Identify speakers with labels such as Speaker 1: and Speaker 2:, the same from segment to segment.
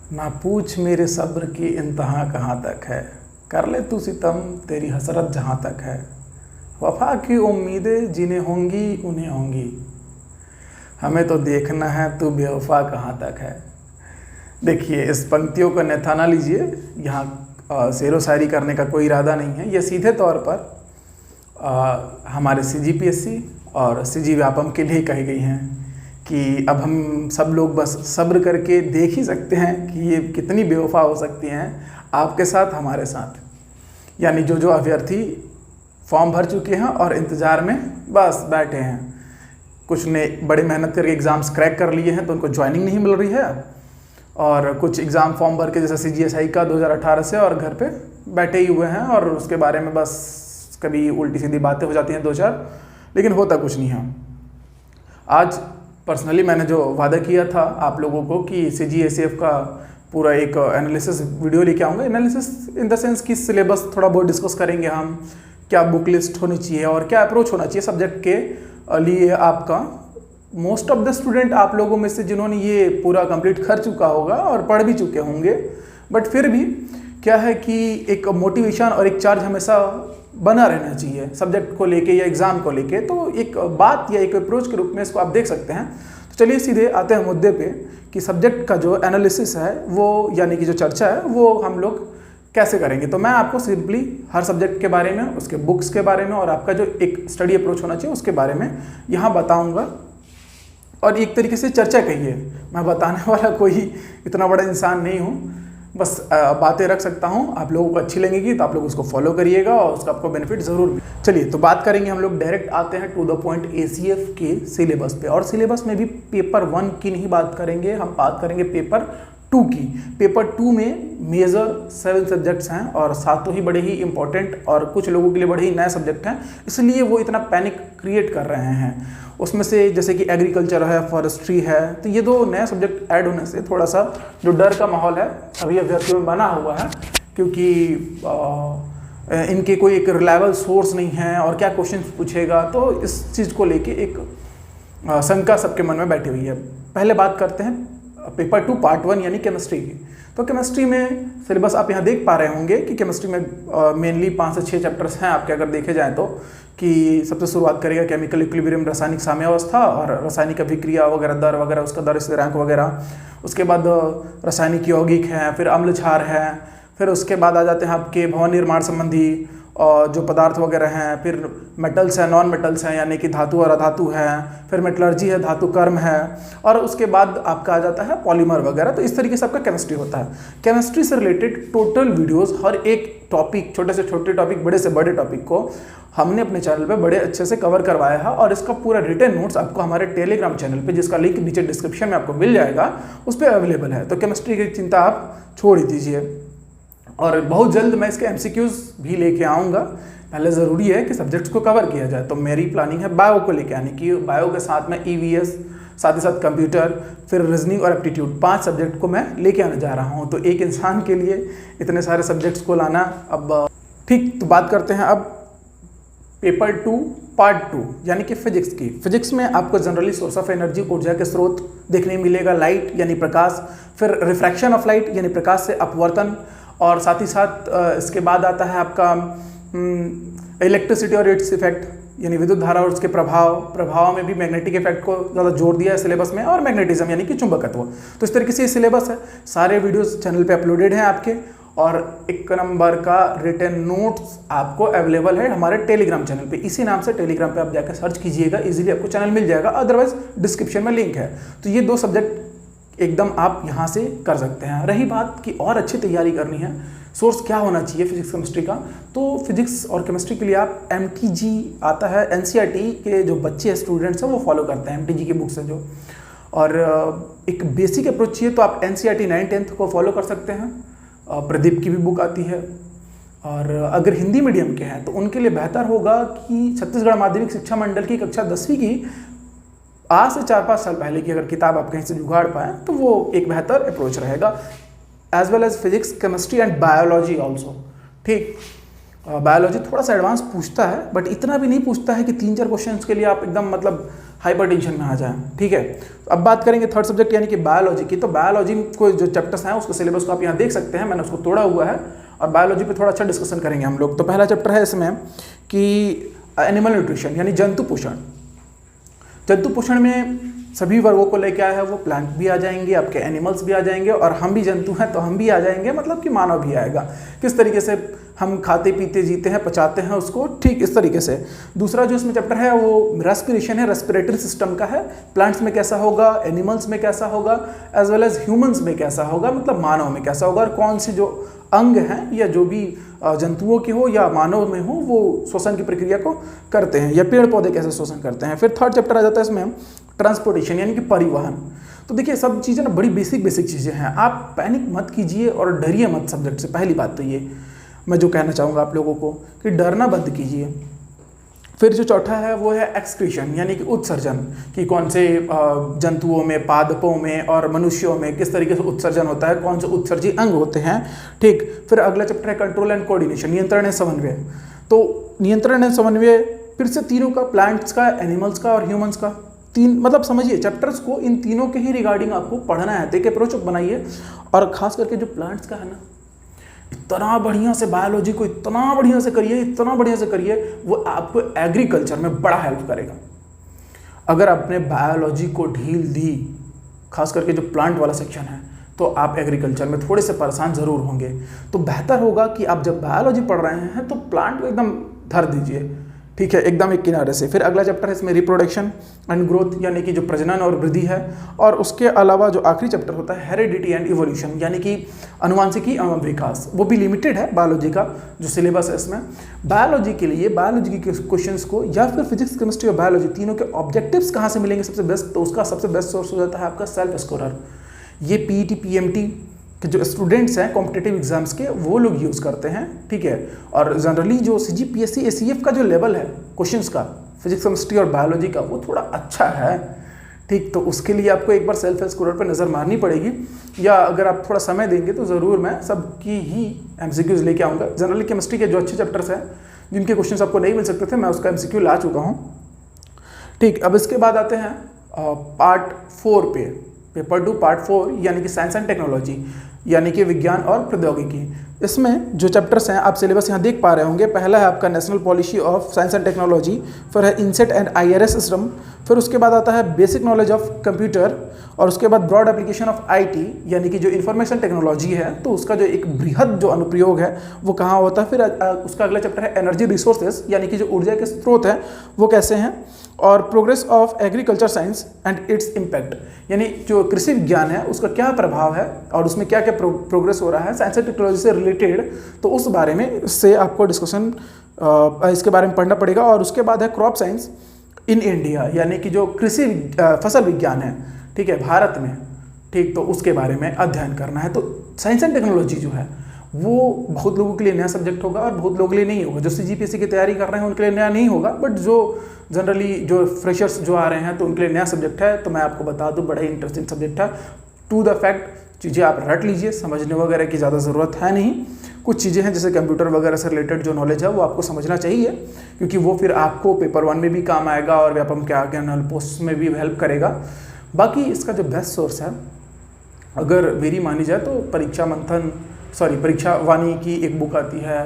Speaker 1: ना पूछ मेरे सब्र की इंतहा कहाँ तक है, कर ले तू सितम तेरी हसरत जहाँ तक है। वफा की उम्मीदें जिन्हें होंगी उन्हें होंगी, हमें तो देखना है तू बेवफा कहाँ तक है। देखिए, इस पंक्तियों का न्यथा ना लीजिए, यहाँ शेरो व शायरी करने का कोई इरादा नहीं है। ये सीधे तौर पर हमारे CGPSC और CG व्यापम के लिए कही गई हैं कि अब हम सब लोग बस सब्र करके देख ही सकते हैं कि ये कितनी बेवफा हो सकती हैं आपके साथ, हमारे साथ। यानी जो अभ्यर्थी फॉर्म भर चुके हैं और इंतज़ार में बस बैठे हैं, कुछ ने बड़ी मेहनत करके एग्ज़ाम्स क्रैक कर लिए हैं तो उनको ज्वाइनिंग नहीं मिल रही है, और कुछ एग्ज़ाम फॉर्म भर के जैसे CGSI का 2018 से और घर पे बैठे ही हुए हैं, और उसके बारे में बस कभी उल्टी सीधी बातें हो जाती हैं दो चार, लेकिन होता कुछ नहीं है। आज पर्सनली मैंने जो वादा किया था आप लोगों को कि CGSF का पूरा एक एनालिसिस वीडियो लेके आऊँगा। एनालिसिस इन द सेंस कि सिलेबस थोड़ा बहुत डिस्कस करेंगे हम, क्या बुक लिस्ट होनी चाहिए और क्या अप्रोच होना चाहिए सब्जेक्ट के लिए आपका। मोस्ट ऑफ द स्टूडेंट आप लोगों में से जिन्होंने ये पूरा कंप्लीट कर चुका होगा और पढ़ भी चुके होंगे, बट फिर भी क्या है कि एक मोटिवेशन और एक चार्ज हमेशा बना रहना चाहिए सब्जेक्ट को लेके या एग्ज़ाम को लेके। तो एक बात या एक अप्रोच के रूप में इसको आप देख सकते हैं। तो चलिए सीधे आते हैं मुद्दे पे कि सब्जेक्ट का जो एनालिसिस है वो, यानी कि जो चर्चा है वो हम लोग कैसे करेंगे। तो मैं आपको सिंपली हर सब्जेक्ट के बारे में, उसके बुक्स के बारे में और आपका जो एक स्टडी अप्रोच होना चाहिए उसके बारे में यहाँ बताऊँगा। और एक तरीके से चर्चा कहिए, मैं बताने वाला कोई इतना बड़ा इंसान नहीं हूँ, बस बातें रख सकता हूँ, आप लोगों को अच्छी लगेगी तो आप लोग उसको फॉलो करिएगा और उसका आपको बेनिफिट ज़रूर मिले। चलिए तो बात करेंगे, हम लोग डायरेक्ट आते हैं टू द पॉइंट ACF के सिलेबस पे। और सिलेबस में भी पेपर 1 की नहीं बात करेंगे, हम बात करेंगे पेपर 2 की। पेपर 2 में मेजर 7 सब्जेक्ट्स हैं और सातों ही बड़े ही इंपॉर्टेंट और कुछ लोगों के लिए बड़े ही नए सब्जेक्ट हैं, इसलिए वो इतना पैनिक क्रिएट कर रहे हैं। उसमें से जैसे कि एग्रीकल्चर है, फॉरेस्ट्री है, तो ये 2 नए सब्जेक्ट ऐड होने से थोड़ा सा जो डर का माहौल है सभी अभ्यर्थियों में बना हुआ है, क्योंकि इनके कोई एक रिलायबल सोर्स नहीं है और क्या क्वेश्चन पूछेगा, तो इस चीज़ को लेके एक शंका सबके मन में बैठी हुई है। पहले बात करते हैं पेपर 2 पार्ट 1 यानी केमिस्ट्री की। तो केमिस्ट्री में सिलेबस आप यहाँ देख पा रहे होंगे कि केमिस्ट्री में मेनली 5 से 6 चैप्टर्स हैं आपके, अगर देखे जाएँ तो। कि सबसे शुरुआत करेगा केमिकल इक्विलिब्रियम, रासायनिक साम्यावस्था और रासायनिक अभिक्रिया वगैरह, दर वगैरह, उसका दर स्थिरांक वगैरह। उसके बाद रासायनिक यौगिक है, फिर अम्ल क्षार है, फिर उसके बाद आ जाते हैं आपके भवन निर्माण संबंधी और जो पदार्थ वगैरह हैं, फिर मेटल्स हैं, नॉन मेटल्स हैं यानी कि धातु और अधातु हैं, फिर मेटलर्जी है, धातु कर्म है, और उसके बाद आपका आ जाता है पॉलीमर वगैरह। तो इस तरीके से आपका केमिस्ट्री होता है। केमिस्ट्री से रिलेटेड टोटल वीडियोस, हर एक टॉपिक, छोटे से छोटे टॉपिक, बड़े से बड़े टॉपिक को हमने अपने चैनल पे बड़े अच्छे से कवर करवाया है, और इसका पूरा रिटन नोट्स आपको हमारे टेलीग्राम चैनल पे, जिसका लिंक नीचे डिस्क्रिप्शन में आपको मिल जाएगा, उस पर अवेलेबल है। तो केमिस्ट्री की चिंता आप छोड़ ही दीजिए। और बहुत जल्द मैं इसके MCQs भी लेके आऊँगा। पहले ज़रूरी है कि सब्जेक्ट्स को कवर किया जाए, तो मेरी प्लानिंग है बायो को लेके आने की। बायो के साथ में EVS, साथ ही साथ कंप्यूटर, फिर रीजनिंग और एप्टीट्यूड, 5 सब्जेक्ट को मैं लेके आने जा रहा हूँ। तो एक इंसान के लिए इतने सारे सब्जेक्ट्स को लाना, अब ठीक। तो बात करते हैं अब पेपर 2 पार्ट 2 यानी कि फिजिक्स की। फिजिक्स में आपको जनरली सोर्स ऑफ एनर्जी, ऊर्जा के स्रोत देखने मिलेगा, लाइट यानी प्रकाश, फिर रिफ्रैक्शन ऑफ लाइट यानी प्रकाश से अपवर्तन, और साथ ही साथ इसके बाद आता है आपका इलेक्ट्रिसिटी और इट्स इफेक्ट यानी विद्युत धारा और उसके प्रभाव में भी मैग्नेटिक इफेक्ट को ज़्यादा जोर दिया है सिलेबस में, और मैग्नेटिज्म यानी कि चुंबकत्व। तो इस तरीके से ये सिलेबस है। सारे वीडियोस चैनल पे अपलोडेड हैं आपके, और 1 नंबर का रिटन नोट्स आपको अवेलेबल है हमारे टेलीग्राम चैनल पे। इसी नाम से टेलीग्राम पे आप जाकर सर्च कीजिएगा, इजीली आपको चैनल मिल जाएगा, अदरवाइज डिस्क्रिप्शन में लिंक है। तो ये 2 सब्जेक्ट एकदम आप यहाँ से कर सकते हैं। रही बात कि और अच्छी तैयारी करनी है, सोर्स क्या होना चाहिए फिजिक्स केमिस्ट्री का, तो फिजिक्स और केमिस्ट्री के लिए आप MTG आता है, NCERT के जो बच्चे स्टूडेंट्स हैं वो फॉलो करते हैं MTG की बुक से जो, और एक बेसिक अप्रोच चाहिए तो आप NCERT 9th-10th को फॉलो कर सकते हैं। प्रदीप की भी बुक आती है। और अगर हिंदी मीडियम के हैं तो उनके लिए बेहतर होगा कि छत्तीसगढ़ माध्यमिक शिक्षा मंडल की कक्षा 10वीं की आज से 4-5 साल पहले की अगर किताब आप कहीं से जुगाड़ पाएँ तो वो एक बेहतर अप्रोच रहेगा। As well as physics, chemistry and biology also. ठीक, बायोलॉजी थोड़ा सा एडवांस पूछता है, बट इतना भी नहीं पूछता है कि 3-4 क्वेश्चंस के लिए आप एकदम मतलब हाइपरटेंशन में आ जाए। ठीक है, अब बात करेंगे थर्ड सब्जेक्ट यानी कि बायोलॉजी की। तो बायोलॉजी को जो चैप्टर्स हैं उसको सिलेबस को आप यहाँ देख सकते हैं, मैंने उसको तोड़ा हुआ है और बायोलॉजी पे थोड़ा अच्छा डिस्कशन करेंगे हम लोग। तो पहला चैप्टर है इसमें कि एनिमल न्यूट्रिशन यानी जंतु पोषण। जंतु पोषण में सभी वर्गों को लेके आया है वो, प्लांट भी आ जाएंगे, आपके एनिमल्स भी आ जाएंगे और हम भी जंतु हैं तो हम भी आ जाएंगे, मतलब कि मानव भी आएगा। किस तरीके से हम खाते पीते जीते हैं, पचाते हैं उसको, ठीक इस तरीके से। दूसरा जो इसमें चैप्टर है वो रेस्पिरेशन है, रेस्पिरेटरी सिस्टम का है। प्लांट्स में कैसा होगा, एनिमल्स में कैसा होगा, एज वेल एज ह्यूमंस में कैसा होगा, मतलब मानव में कैसा होगा, और कौन से जो अंग हैं या जो भी जंतुओं के हो या मानव में हो वो श्वसन की प्रक्रिया को करते हैं, या पेड़ पौधे कैसे श्वसन करते हैं। फिर थर्ड चैप्टर आ जाता है इसमें ट्रांसपोर्टेशन यानी कि परिवहन। तो देखिए सब चीज़ें ना बड़ी बेसिक चीज़ें हैं, आप पैनिक मत कीजिए और डरिए मत सब्जेक्ट से। पहली बात तो ये मैं जो कहना चाहूँगा आप लोगों को कि डरना बंद कीजिए। फिर जो चौथा है वो है एक्सक्रीशन यानी कि उत्सर्जन, कि कौन से जंतुओं में, पादपों में और मनुष्यों में किस तरीके से उत्सर्जन होता है, कौन से उत्सर्जी अंग होते हैं। ठीक, फिर अगला चैप्टर है कंट्रोल एंड कोऑर्डिनेशन, नियंत्रण एवं समन्वय। तो नियंत्रण एवं समन्वय फिर से तीनों का, प्लांट्स का, एनिमल्स का और ह्यूमंस का, तीन, मतलब समझिए चैप्टर्स को इन तीनों के ही रिगार्डिंग आपको पढ़ना है। तो एक अप्रोच बनाइए, और खास करके जो प्लांट्स का है ना, इतना बढ़िया से बायोलॉजी को इतना बढ़िया से करिए, इतना बढ़िया से करिए, वो आपको एग्रीकल्चर में बड़ा हेल्प करेगा। अगर आपने बायोलॉजी को ढील दी, खास करके जो प्लांट वाला सेक्शन है, तो आप एग्रीकल्चर में थोड़े से परेशान जरूर होंगे। तो बेहतर होगा कि आप जब बायोलॉजी पढ़ रहे हैं तो प्लांट को एकदम धर दीजिए, ठीक है, एकदम एक किनारे से। फिर अगला चैप्टर है इसमें रिप्रोडक्शन एंड ग्रोथ यानी कि जो प्रजनन और वृद्धि है। और उसके अलावा जो आखिरी चैप्टर होता है हेरिडिटी एंड इवोल्यूशन यानी कि अनुवांशिकी एवं विकास। वो भी लिमिटेड है बायोलॉजी का जो सिलेबस है इसमें। बायोलॉजी के लिए बायोलॉजी के क्वेश्चंस को या फिर फिजिक्स, केमिस्ट्री और बायोलॉजी तीनों के ऑब्जेक्टिव्स कहाँ से मिलेंगे सबसे बेस्ट, तो उसका सबसे बेस्ट सोर्स हो जाता है आपका सेल्फ स्कोरर। ये पीईटी, पीएमटी के जो स्टूडेंट्स हैं कॉम्पिटिटिव एग्जाम्स के, वो लोग यूज़ करते हैं। ठीक है, और जनरली जो सीजीपीएससी, एसीएफ का जो लेवल है क्वेश्चंस का, फिजिक्स, केमिस्ट्री और बायोलॉजी का, वो थोड़ा अच्छा है। ठीक, तो उसके लिए आपको एक बार सेल्फ स्कोरर पर नज़र मारनी पड़ेगी, या अगर आप थोड़ा समय देंगे तो ज़रूर मैं सबकी ही एमसीक्यूज लेके आऊँगा। जनरली केमिस्ट्री के जो अच्छे चैप्टर्स हैं जिनके क्वेश्चंस आपको नहीं मिल सकते थे, मैं उसका एमसीक्यू ला चुका हूँ। ठीक, अब इसके बाद आते हैं पार्ट 4 पे, पेपर 2 पार्ट 4 यानी कि साइंस एंड टेक्नोलॉजी यानी कि विज्ञान और प्रौद्योगिकी। इसमें जो चैप्टर्स हैं आप सिलेबस यहाँ देख पा रहे होंगे। पहला है आपका national policy of science and technology, फिर है इनसेट एंड आईआरएस सिस्टम, फिर उसके बाद आता है बेसिक नॉलेज ऑफ कंप्यूटर, और उसके बाद ब्रॉड एप्लीकेशन ऑफ आईटी यानी कि जो इन्फॉर्मेशन टेक्नोलॉजी है, तो उसका जो एक बृहद जो अनुप्रयोग है वो कहाँ होता है। फिर उसका अगला चैप्टर है एनर्जी रिसोर्सेज यानी कि जो ऊर्जा के स्रोत हैं वो कैसे हैं, और progress of agriculture science and its impact यानी जो कृषि विज्ञान है उसका क्या प्रभाव है और उसमें क्या क्या प्रोग्रेस हो रहा है साइंस एंड टेक्नोलॉजी से रिलेटेड, तो उस बारे में से आपको डिस्कशन इसके बारे में पढ़ना पड़ेगा। और उसके बाद है क्रॉप साइंस इन इंडिया यानी कि जो कृषि फसल विज्ञान है, ठीक है, भारत में, ठीक, तो उसके बारे में अध्ययन करना है। तो साइंस एंड टेक्नोलॉजी जो है वो बहुत लोगों के लिए नया सब्जेक्ट होगा और बहुत लोगों के लिए नहीं होगा। जो सीजीपीएससी की तैयारी कर रहे हैं उनके लिए नया नहीं होगा, बट जो जनरली जो फ्रेशर्स जो आ रहे हैं तो उनके लिए नया सब्जेक्ट है। तो मैं आपको बता दूं बड़ा ही इंटरेस्टिंग सब्जेक्ट है। टू द फैक्ट चीज़ें आप रट लीजिए, समझने वगैरह की ज़्यादा ज़रूरत है नहीं। कुछ चीज़ें हैं जैसे कंप्यूटर वगैरह से रिलेटेड जो नॉलेज है वो आपको समझना चाहिए, क्योंकि वो फिर आपको पेपर 1 में भी काम आएगा और व्यापम के आगे पोस्ट में भी हेल्प करेगा। बाकी इसका जो बेस्ट सोर्स है अगर मेरी मानी जाए तो परीक्षा वाणी की एक बुक आती है,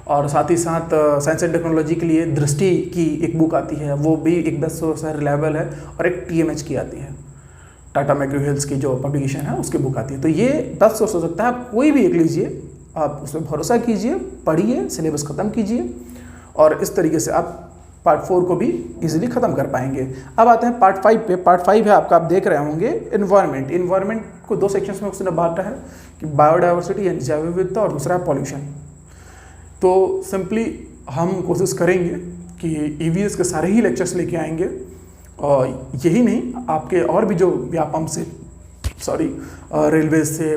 Speaker 1: और साथ ही साथ साइंस एंड टेक्नोलॉजी के लिए दृष्टि की एक बुक आती है, वो भी एक बेस्ट सोर्स है, रिलायबल है। और एक टीएमएच की आती है, टाटा मैग्रो हिल्स की जो पब्लिकेशन है उसकी बुक आती है। तो ये बेस्ट सोर्स हो सकता है, आप कोई भी एक लीजिए, आप उसमें भरोसा कीजिए, पढ़िए, सिलेबस ख़त्म कीजिए, और इस तरीके से आप पार्ट 4 को भी इजीली ख़त्म कर पाएंगे। अब आते हैं पार्ट 5 पे। पार्ट 5 है आपका, आप देख रहे होंगे इन्वायरमेंट। इन्वायरमेंट को 2 सेक्शंस में उसने बांटा है कि बायोडाइवर्सिटी यानी जैव विविधता, और दूसरा है पॉल्यूशन। तो सिंपली हम कोशिश करेंगे कि ईवीएस के सारे ही लेक्चर्स लेके आएंगे, और यही नहीं आपके और भी जो व्यापम से रेलवे से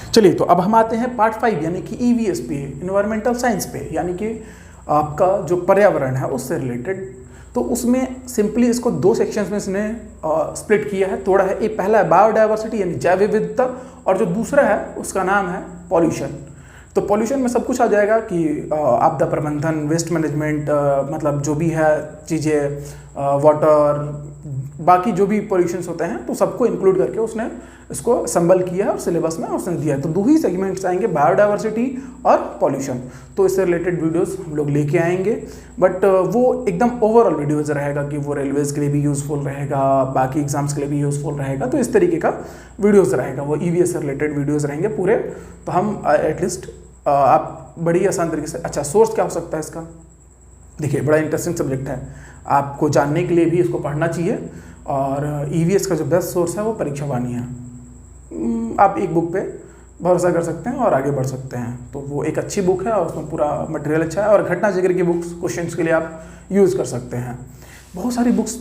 Speaker 1: चलिए, तो अब हम आते हैं पार्ट 5 यानी कि ईवीएस पे, इन्वायरमेंटल साइंस पे, यानी कि आपका जो पर्यावरण है उससे रिलेटेड। तो उसमें सिंपली इसको 2 सेक्शंस में इसने स्प्लिट किया है, तोड़ा है। एक पहला है बायोडाइवर्सिटी यानी जैव विविधता, और जो दूसरा है उसका नाम है पॉल्यूशन। तो पॉल्यूशन में सब कुछ आ जाएगा कि आपदा प्रबंधन, वेस्ट मैनेजमेंट, मतलब जो भी है चीज़ें, वाटर, बाकी जो भी पॉल्यूशंस होते हैं तो सबको इंक्लूड करके उसने इसको संबल किया है और सिलेबस में उसने दिया है। तो 2 ही सेगमेंट्स आएंगे, बायोडाइवर्सिटी और पॉल्यूशन। तो इससे रिलेटेड वीडियोस हम लोग लेके आएंगे, बट वो एकदम ओवरऑल वीडियोज रहेगा कि वो रेलवेज़ के लिए भी यूज़फुल रहेगा, बाकी एग्जाम्स के लिए भी यूज़फुल रहेगा। तो इस तरीके का वीडियोज़ रहेगा, वो EVS से रिलेटेड वीडियोज़ रहेंगे पूरे। तो हम एटलीस्ट आप बड़ी आसान तरीके से, अच्छा सोर्स क्या हो सकता है इसका, देखिए बड़ा इंटरेस्टिंग सब्जेक्ट है, आपको जानने के लिए भी इसको पढ़ना चाहिए। और EVS का जो बेस्ट सोर्स है वो परीक्षा वाणी है। आप एक बुक पे भरोसा कर सकते हैं और आगे बढ़ सकते हैं। तो वो एक अच्छी बुक है और उसमें पूरा मटेरियल अच्छा है, और घटना जिक्र की बुक्स क्वेश्चंस के लिए आप यूज़ कर सकते हैं। बहुत सारी बुक्स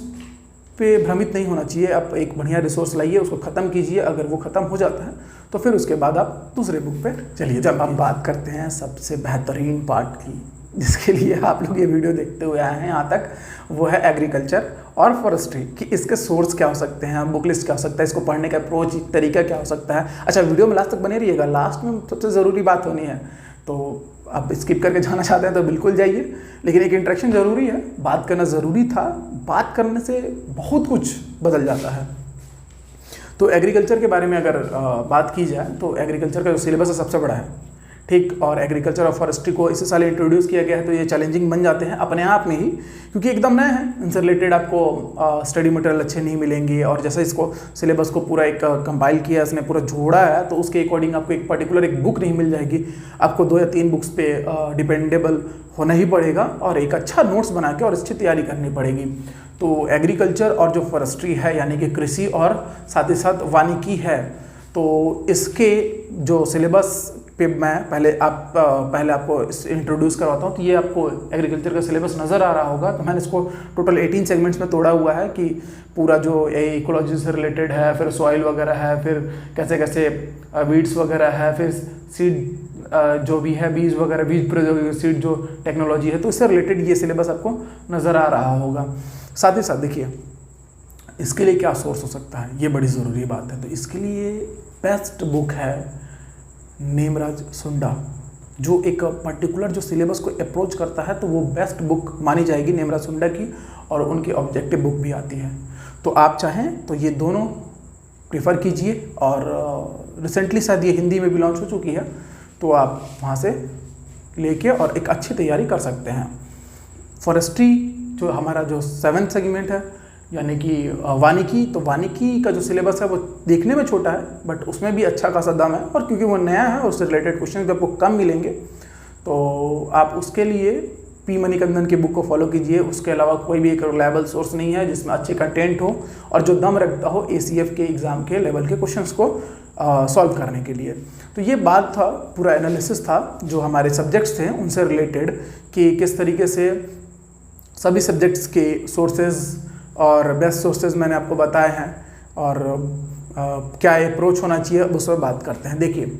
Speaker 1: पे भ्रमित नहीं होना चाहिए। आप एक बढ़िया रिसोर्स लाइए, उसको ख़त्म कीजिए, अगर वो ख़त्म हो जाता है तो फिर उसके बाद आप दूसरे बुक पे चलिए। जब हम बात करते हैं सबसे बेहतरीन पार्ट की, जिसके लिए आप लोग ये वीडियो देखते हुए आए हैं यहाँ तक, वो है एग्रीकल्चर और फॉरेस्ट्री, कि इसके सोर्स क्या हो सकते हैं, बुक लिस्ट क्या हो सकता है, इसको पढ़ने का अप्रोच तरीका क्या हो सकता है। अच्छा, वीडियो में लास्ट तक बने रहिएगा, लास्ट में सबसे ज़रूरी बात होनी है। तो आप स्किप करके जाना चाहते हैं तो बिल्कुल जाइए, लेकिन एक इंटरेक्शन ज़रूरी है, बात करना ज़रूरी था। बात करने से बहुत कुछ बदल जाता है। तो एग्रीकल्चर के बारे में अगर बात की जाए तो एग्रीकल्चर का जो सिलेबस है सबसे बड़ा है, ठीक। और एग्रीकल्चर और फॉरेस्ट्री को इसी साल इंट्रोड्यूस किया गया है, तो ये चैलेंजिंग बन जाते हैं अपने आप में ही, क्योंकि एकदम नए हैं। इनसे रिलेटेड आपको स्टडी मटेरियल अच्छे नहीं मिलेंगे, और जैसे इसको सिलेबस को पूरा एक कंपाइल किया, इसने पूरा जोड़ा है, तो उसके अकॉर्डिंग आपको एक पर्टिकुलर एक बुक नहीं मिल जाएगी। आपको 2 या 3 बुक्स पे डिपेंडेबल होना ही पड़ेगा, और एक अच्छा नोट्स बना के और अच्छी तैयारी करनी पड़ेगी। तो एग्रीकल्चर और जो फॉरेस्ट्री है, यानी कि कृषि और साथ ही साथ वानिकी है, तो इसके जो सिलेबस पे मैं पहले आपको इंट्रोड्यूस करवाता हूँ। तो ये आपको एग्रीकल्चर का सिलेबस नज़र आ रहा होगा। तो मैंने इसको टोटल 18 सेगमेंट्स में तोड़ा हुआ है, कि पूरा जो इकोलॉजी से रिलेटेड है, फिर सॉइल वगैरह है, फिर कैसे कैसे वीड्स वगैरह है, फिर सीड जो भी है, बीज वगैरह, बीज सीड जो टेक्नोलॉजी है, तो इससे रिलेटेड ये सिलेबस आपको नज़र आ रहा होगा। साथ ही साथ देखिए, इसके लिए क्या सोर्स हो सकता है, ये बड़ी ज़रूरी बात है। तो इसके लिए बेस्ट बुक है नेमराज सुंडा, जो एक पर्टिकुलर जो सिलेबस को अप्रोच करता है, तो वो बेस्ट बुक मानी जाएगी नेमराज सुंडा की, और उनकी ऑब्जेक्टिव बुक भी आती है। तो आप चाहें तो ये दोनों प्रीफर कीजिए, और रिसेंटली शायद ये हिंदी में भी लॉन्च हो चुकी है, तो आप वहाँ से लेके और एक अच्छी तैयारी कर सकते हैं। फॉरेस्ट्री जो हमारा जो 7th सेगमेंट है, यानी कि वानिकी, तो वानिकी का जो सिलेबस है वो देखने में छोटा है, बट उसमें भी अच्छा खासा दम है, और क्योंकि वो नया है और उससे रिलेटेड क्वेश्चन आपको कम मिलेंगे, तो आप उसके लिए P मणिकंदन की बुक को फॉलो कीजिए। उसके अलावा कोई भी एक रिलायबल सोर्स नहीं है जिसमें अच्छे कंटेंट हो और जो दम रखता हो ACF के एग्ज़ाम के लेवल के क्वेश्चंस को सॉल्व करने के लिए। तो ये बात था, पूरा एनालिसिस था जो हमारे सब्जेक्ट्स थे उनसे रिलेटेड, कि किस तरीके से सभी सब्जेक्ट्स के सोर्सेज और बेस्ट सोर्सेज मैंने आपको बताए हैं, और क्या अप्रोच होना चाहिए, अब उस पर बात करते हैं। देखिए,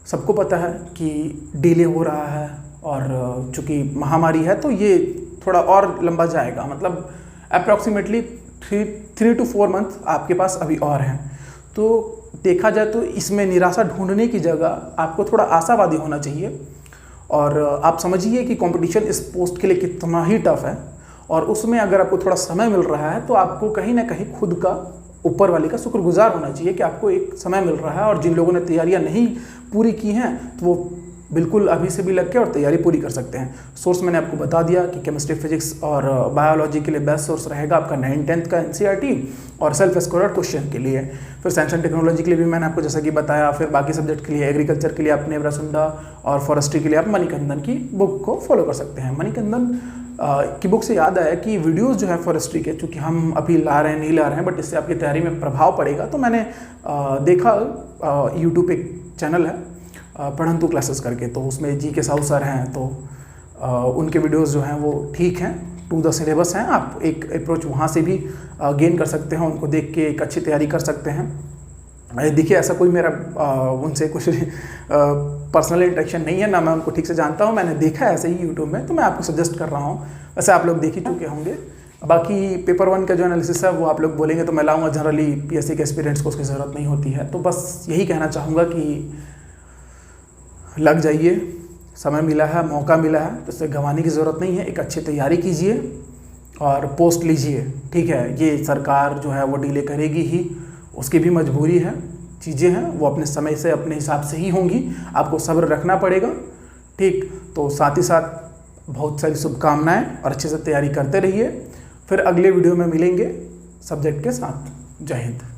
Speaker 1: सबको पता है कि डिले हो रहा है, और चूँकि महामारी है तो ये थोड़ा और लंबा जाएगा, मतलब अप्रॉक्सीमेटली 3 to 4 मंथ आपके पास अभी और हैं। तो देखा जाए तो इसमें निराशा ढूंढने की जगह आपको थोड़ा आशावादी होना चाहिए, और आप समझिए कि कंपटीशन इस पोस्ट के लिए कितना ही टफ है, और उसमें अगर आपको थोड़ा समय मिल रहा है तो आपको कहीं ना कहीं खुद का, ऊपर वाले का शुक्रगुजार होना चाहिए कि आपको एक समय मिल रहा है। और जिन लोगों ने तैयारियां नहीं पूरी की हैं तो वो बिल्कुल अभी से भी लग के और तैयारी पूरी कर सकते हैं। सोर्स मैंने आपको बता दिया कि केमिस्ट्री, फिजिक्स और बायोलॉजी के लिए बेस्ट सोर्स रहेगा आपका 9th-10th का NCERT और सेल्फ स्कोरर क्वेश्चन के लिए। फिर साइंस एंड टेक्नोलॉजी के लिए भी मैंने आपको जैसा कि बताया। फिर बाकी सब्जेक्ट के लिए, एग्रीकल्चर के लिए आप नेमराज सुंडा, और फॉरेस्ट्री के लिए आप मणिकंदन की बुक को फॉलो कर सकते हैं। मणिकंदन की बुक से याद आया कि वीडियोस जो है फॉरेस्ट्री के, चूँकि हम अभी ला रहे हैं नहीं ला रहे हैं, बट इससे आपकी तैयारी में प्रभाव पड़ेगा, तो मैंने देखा यूट्यूब पे एक चैनल है पढ़ंतु क्लासेस करके, तो उसमें जी के साहू सर हैं, तो उनके वीडियोस जो हैं वो ठीक हैं, टू द सिलेबस हैं। आप एक अप्रोच वहाँ से भी गेन कर सकते हैं, उनको देख के एक अच्छी तैयारी कर सकते हैं। देखिए, ऐसा कोई मेरा उनसे कुछ पर्सनल इंटरेक्शन नहीं है, ना मैं उनको ठीक से जानता हूँ, मैंने देखा है ऐसे ही यूट्यूब में, तो मैं आपको सजेस्ट कर रहा हूँ। वैसे आप लोग देख ही चुके होंगे। बाकी पेपर 1 का जो एनालिसिस है वो आप लोग बोलेंगे तो मैं लाऊंगा, जनरली PSC के एस्पिरेंट्स को उसकी ज़रूरत नहीं होती है। तो बस यही कहना चाहूँगा कि लग जाइए, समय मिला है, मौका मिला है, तो इसे गंवाने की ज़रूरत नहीं है। एक अच्छी तैयारी कीजिए और पोस्ट लीजिए, ठीक है। ये सरकार जो है वो डिले करेगी ही, उसकी भी मजबूरी है, चीज़ें हैं वो अपने समय से अपने हिसाब से ही होंगी, आपको सब्र रखना पड़ेगा, ठीक। तो साथ ही साथ बहुत सारी शुभकामनाएं और अच्छे से तैयारी करते रहिए। फिर अगले वीडियो में मिलेंगे सब्जेक्ट के साथ। जय हिंद।